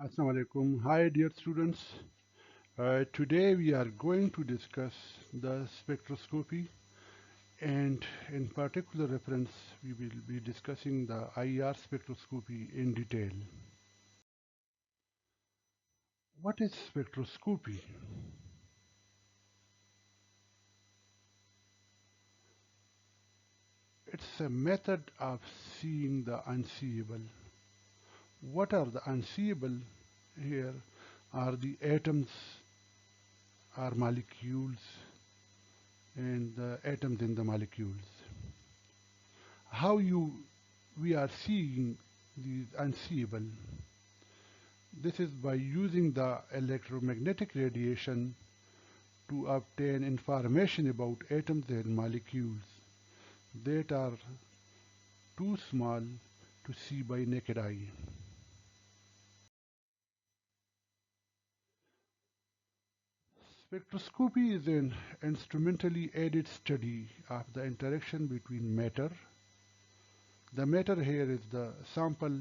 Assalamu alaikum. Hi, dear students. Today we are going to discuss the spectroscopy, and in particular reference, we will be discussing the IR spectroscopy in detail. What is spectroscopy? It's a method of seeing the unseeable. What are the unseeable here? Are the atoms, are molecules, and the atoms in the molecules. How we are seeing the unseeable. This is by using the electromagnetic radiation to obtain information about atoms and molecules that are too small to see by naked eye. Spectroscopy is an instrumentally aided study of the interaction between matter. The matter here is the sample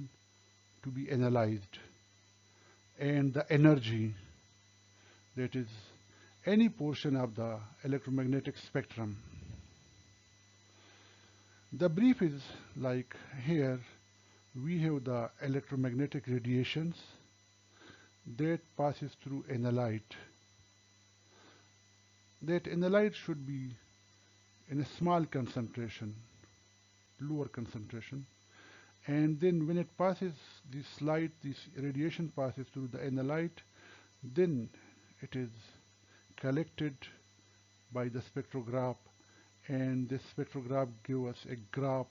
to be analyzed, and the energy, that is any portion of the electromagnetic spectrum. The brief is like here we have the electromagnetic radiations that passes through analyte. That analyte should be in a small concentration, lower concentration, and then when it passes this light, this radiation passes through the analyte, then it is collected by the spectrograph, and this spectrograph gives us a graph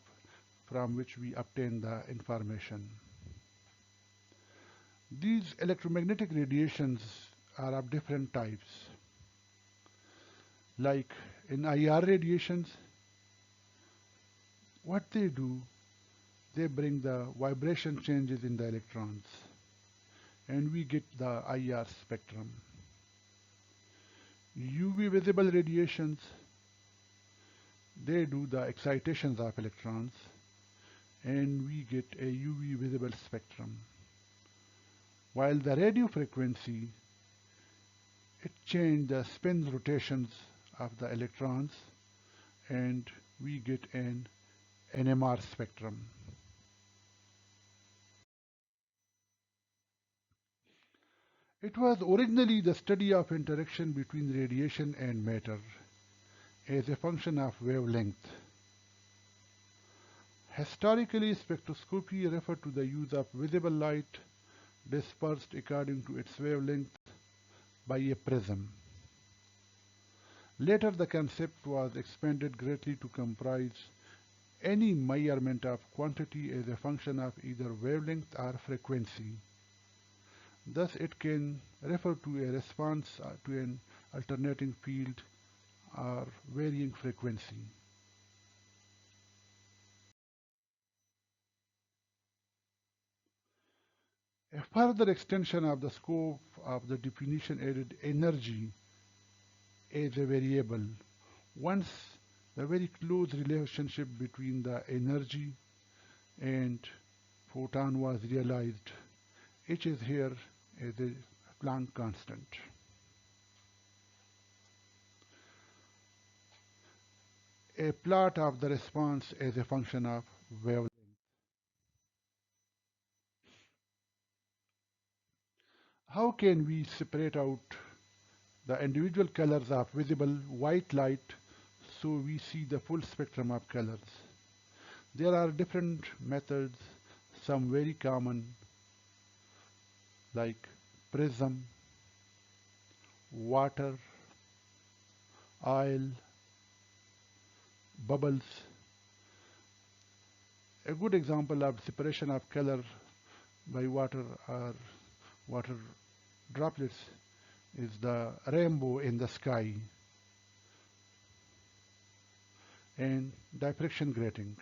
from which we obtain the information. These electromagnetic radiations are of different types. Like in IR radiations, what they do, they bring the vibration changes in the electrons, and we get the IR spectrum. UV visible radiations, they do the excitations of electrons, and we get a UV visible spectrum. While the radio frequency, it changes the spin rotations of the electrons, and we get an NMR spectrum. It was originally the study of interaction between radiation and matter as a function of wavelength. Historically, spectroscopy referred to the use of visible light dispersed according to its wavelength by a prism. Later, the concept was expanded greatly to comprise any measurement of quantity as a function of either wavelength or frequency. Thus, it can refer to a response to an alternating field or varying frequency. A further extension of the scope of the definition added energy as a variable. Once the very close relationship between the energy and photon was realized, H is here as a Planck constant. A plot of the response as a function of wavelength. How can we separate out the individual colors of visible white light so we see the full spectrum of colors? There are different methods, some very common like prism, water, oil, bubbles. A good example of separation of color by water or water droplets is the rainbow in the sky and diffraction grating.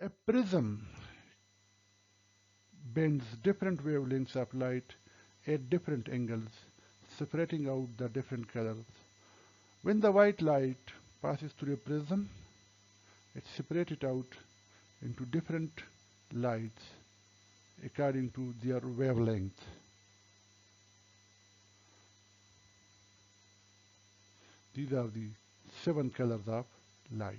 A prism bends different wavelengths of light at different angles, separating out the different colors. When the white light passes through a prism, it's separated out into different lights according to their wavelength. These are the 7 colors of light.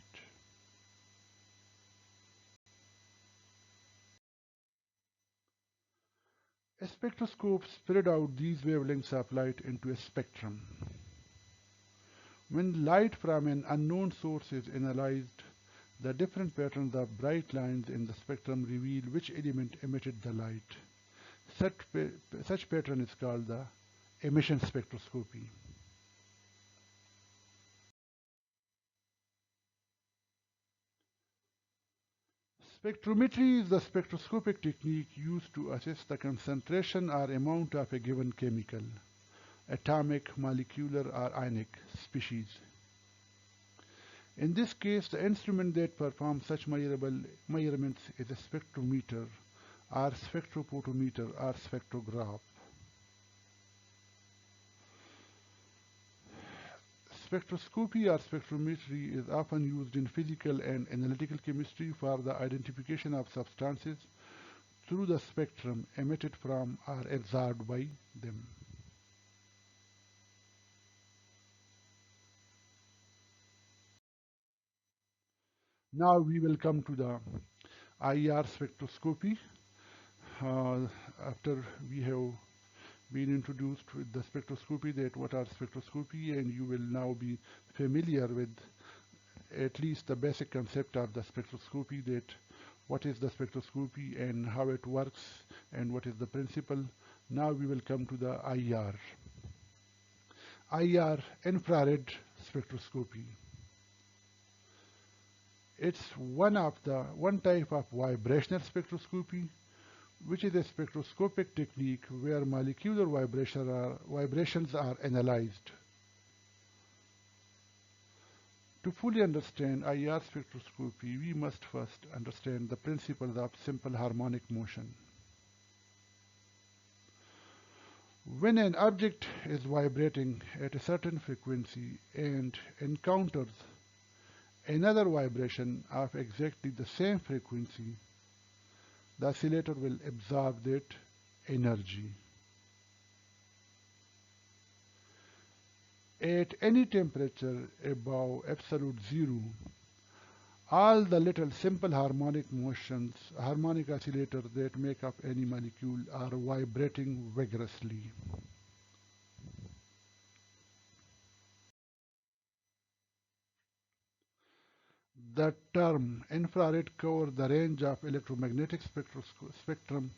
A spectroscope spread out these wavelengths of light into a spectrum. When light from an unknown source is analyzed, the different patterns of bright lines in the spectrum reveal which element emitted the light. Such pattern is called the emission spectroscopy. Spectrometry is the spectroscopic technique used to assess the concentration or amount of a given chemical, atomic, molecular, or ionic species. In this case, the instrument that performs such measurements is a spectrometer, or spectrophotometer, or spectrograph. Spectroscopy or spectrometry is often used in physical and analytical chemistry for the identification of substances through the spectrum emitted from or absorbed by them. Now we will come to the IR spectroscopy. After we have been introduced with the spectroscopy, that what are spectroscopy, and you will now be familiar with at least the basic concept of the spectroscopy, that what is the spectroscopy and how it works and what is the principle. Now we will come to the IR. IR, infrared spectroscopy. It's one type of vibrational spectroscopy, which is a spectroscopic technique where molecular vibrations are analyzed. To fully understand IR spectroscopy, we must first understand the principles of simple harmonic motion. When an object is vibrating at a certain frequency and encounters another vibration of exactly the same frequency, the oscillator will absorb that energy. At any temperature above absolute zero, all the little simple harmonic oscillators that make up any molecule are vibrating vigorously. The term infrared covers the range of electromagnetic spectrum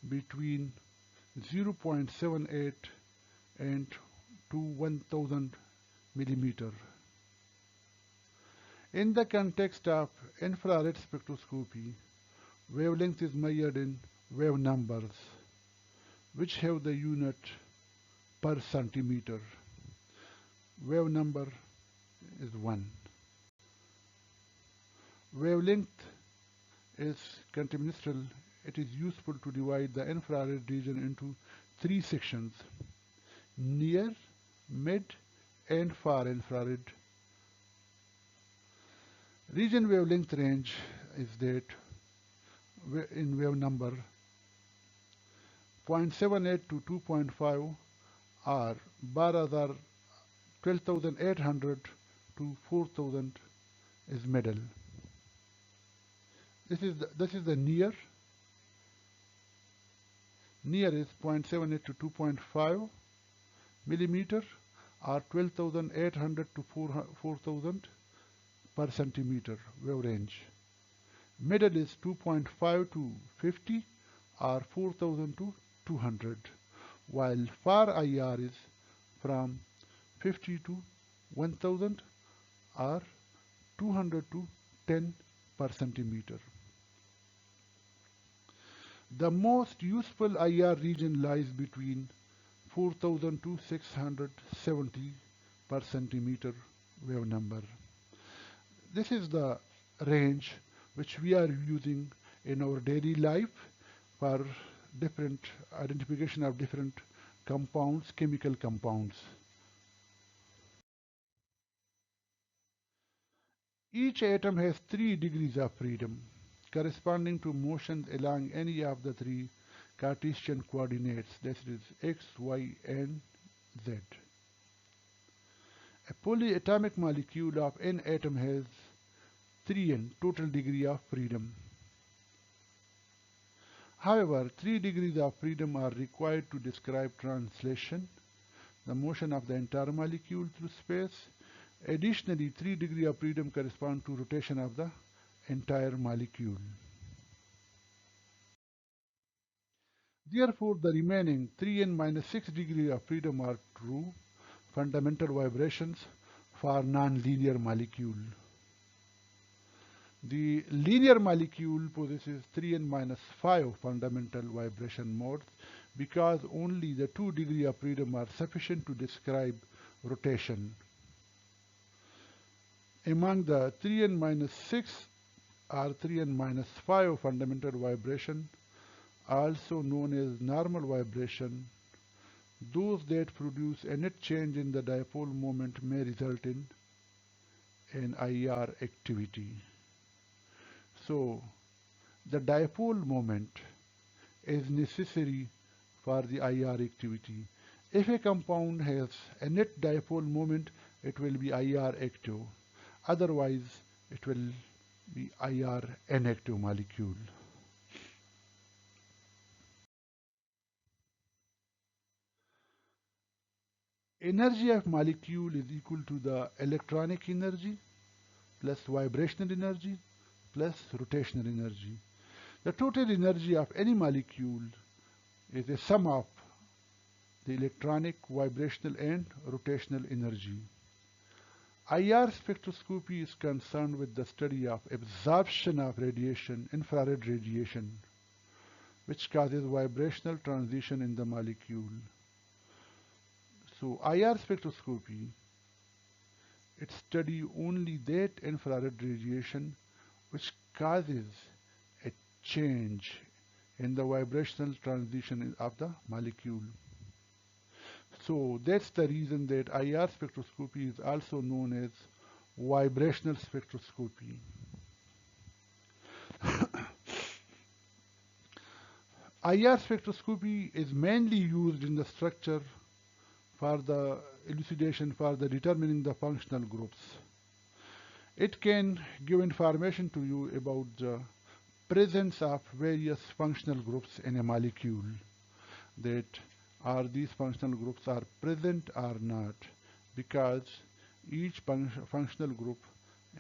between 0.78 and to 1000 millimeter. In the context of infrared spectroscopy, wavelength is measured in wave numbers, which have the unit per centimeter. Wave number is 1. Wavelength is continuous. It is useful to divide the infrared region into 3 sections: near, mid, and far infrared. Region wavelength range is that in wave number 0.78 to 2.5 or baras are 12,800 to 4,000 is middle. This is the near. Near is 0.78 to 2.5 millimeter or 12,800 to 4,000 per centimeter wave range. Middle is 2.5 to 50 or 4,000 to 200, while far IR is from 50 to 1000 or 200 to 10 per centimeter. The most useful IR region lies between 4000 to 670 per centimeter wave number. This is the range which we are using in our daily life for different identification of different compounds, chemical compounds. Each atom has 3 degrees of freedom. corresponding to motions along any of the three Cartesian coordinates, that is x, y, and z. A polyatomic molecule of n atom has 3n total degree of freedom. However, 3 degrees of freedom are required to describe translation, the motion of the entire molecule through space. Additionally, 3 degrees of freedom correspond to rotation of the entire molecule. Therefore, the remaining 3n minus 6 degrees of freedom are true fundamental vibrations for non-linear molecule. The linear molecule possesses 3n minus 5 fundamental vibration modes because only the 2 degrees of freedom are sufficient to describe rotation. Among the 3n minus 6 or 3n minus 5 fundamental vibration, also known as normal vibration, those that produce a net change in the dipole moment may result in an IR activity. So, the dipole moment is necessary for the IR activity. If a compound has a net dipole moment, it will be IR active. Otherwise, it will be IR inactive molecule. Energy of molecule is equal to the electronic energy plus vibrational energy plus rotational energy. The total energy of any molecule is a sum of the electronic, vibrational, and rotational energy. IR spectroscopy is concerned with the study of absorption of radiation, infrared radiation, which causes vibrational transition in the molecule. So IR spectroscopy, it studies only that infrared radiation which causes a change in the vibrational transition of the molecule. So that's the reason that IR spectroscopy is also known as vibrational spectroscopy. IR spectroscopy is mainly used in the structure for the elucidation for the determining the functional groups. It can give information to you about the presence of various functional groups in a molecule, that are these functional groups are present or not, because each functional group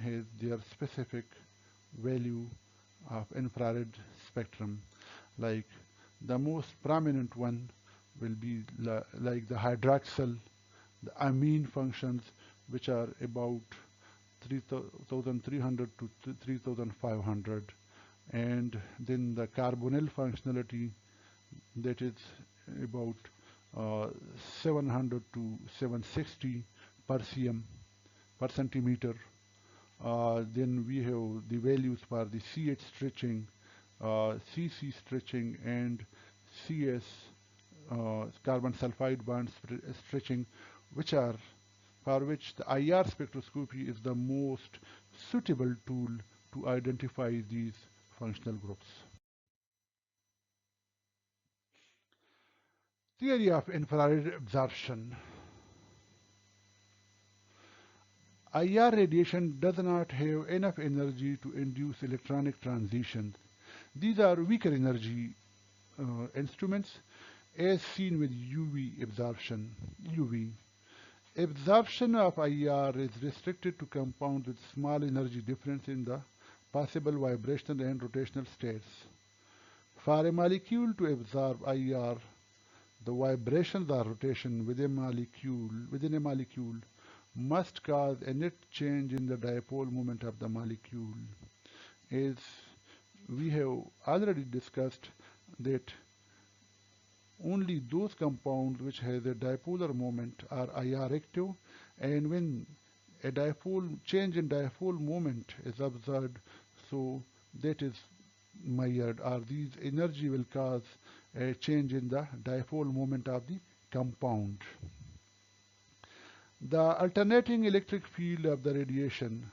has their specific value of infrared spectrum. Like the most prominent one will be like the hydroxyl, the amine functions, which are about 3300 to 3500, and then the carbonyl functionality, that is about 700 to 760 per cm per centimeter. Then we have the values for the CH stretching, CC stretching, and CS carbon sulfide bond stretching, which are for which the IR spectroscopy is the most suitable tool to identify these functional groups. Theory of infrared absorption. IR radiation does not have enough energy to induce electronic transitions. These are weaker energy instruments, as seen with UV absorption. Absorption of IR is restricted to compounds with small energy difference in the possible vibrational and rotational states. For a molecule to absorb IR, the vibrations or rotation within a molecule must cause a net change in the dipole moment of the molecule. As we have already discussed, that only those compounds which has a dipolar moment are IR active, and when a change in dipole moment is observed, so that is measured, or these energy will cause a change in the dipole moment of the compound. The alternating electric field of the radiation,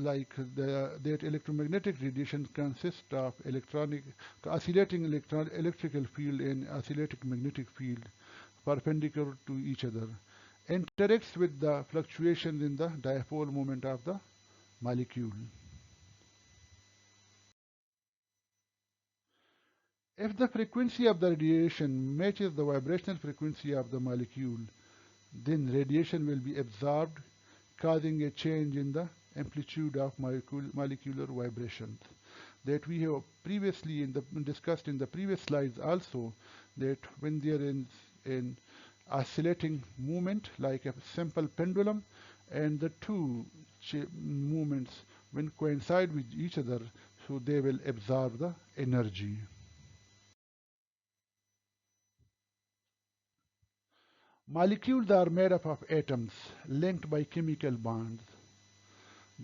that electromagnetic radiation consists of oscillating electrical field and oscillating magnetic field perpendicular to each other, interacts with the fluctuations in the dipole moment of the molecule. If the frequency of the radiation matches the vibrational frequency of the molecule, then radiation will be absorbed, causing a change in the amplitude of molecular vibrations. That we have previously discussed in the previous slides also, that when there is an oscillating movement like a simple pendulum, and the two movements when coincide with each other, so they will absorb the energy. Molecules are made up of atoms linked by chemical bonds.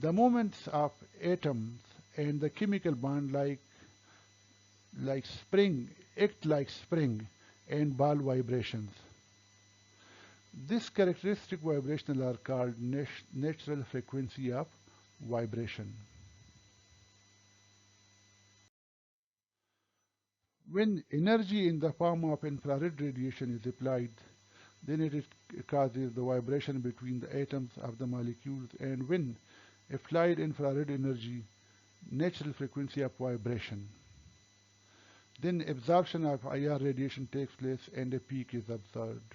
The moments of atoms and the chemical bond like spring act like spring and ball vibrations. This characteristic vibrational are called natural frequency of vibration. When energy in the form of infrared radiation is applied, then it causes the vibration between the atoms of the molecules, and when applied infrared energy, natural frequency of vibration. Then absorption of IR radiation takes place and a peak is observed.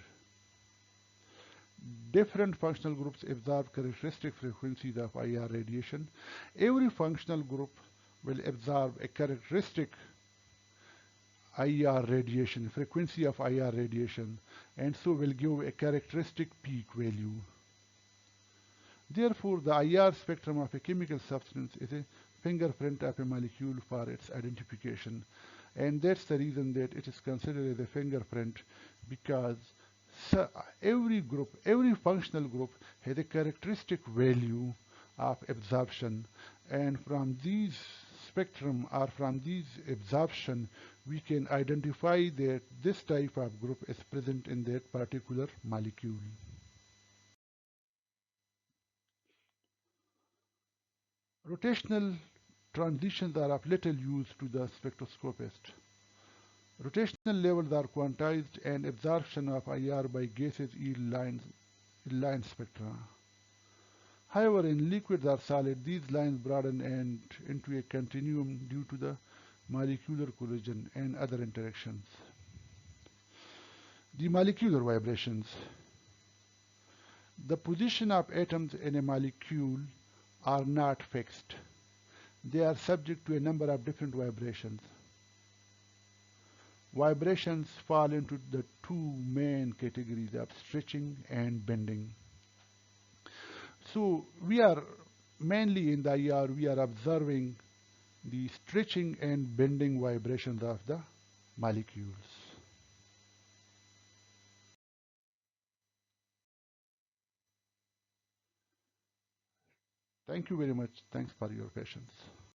Different functional groups absorb characteristic frequencies of IR radiation. Every functional group will absorb a characteristic IR radiation, frequency of IR radiation, and so will give a characteristic peak value. Therefore, the IR spectrum of a chemical substance is a fingerprint of a molecule for its identification. And that's the reason that it is considered as a fingerprint, because every functional group has a characteristic value of absorption. And from these spectrum or from these absorption, we can identify that this type of group is present in that particular molecule. Rotational transitions are of little use to the spectroscopist. Rotational levels are quantized, and absorption of IR by gases yield line spectra. However, in liquids or solid, these lines broaden and into a continuum due to the molecular collision and other interactions. The molecular vibrations. The position of atoms in a molecule are not fixed. They are subject to a number of different vibrations. Vibrations fall into the two main categories of stretching and bending. So we are mainly in the IR, we are observing the stretching and bending vibrations of the molecules. Thank you very much. Thanks for your patience.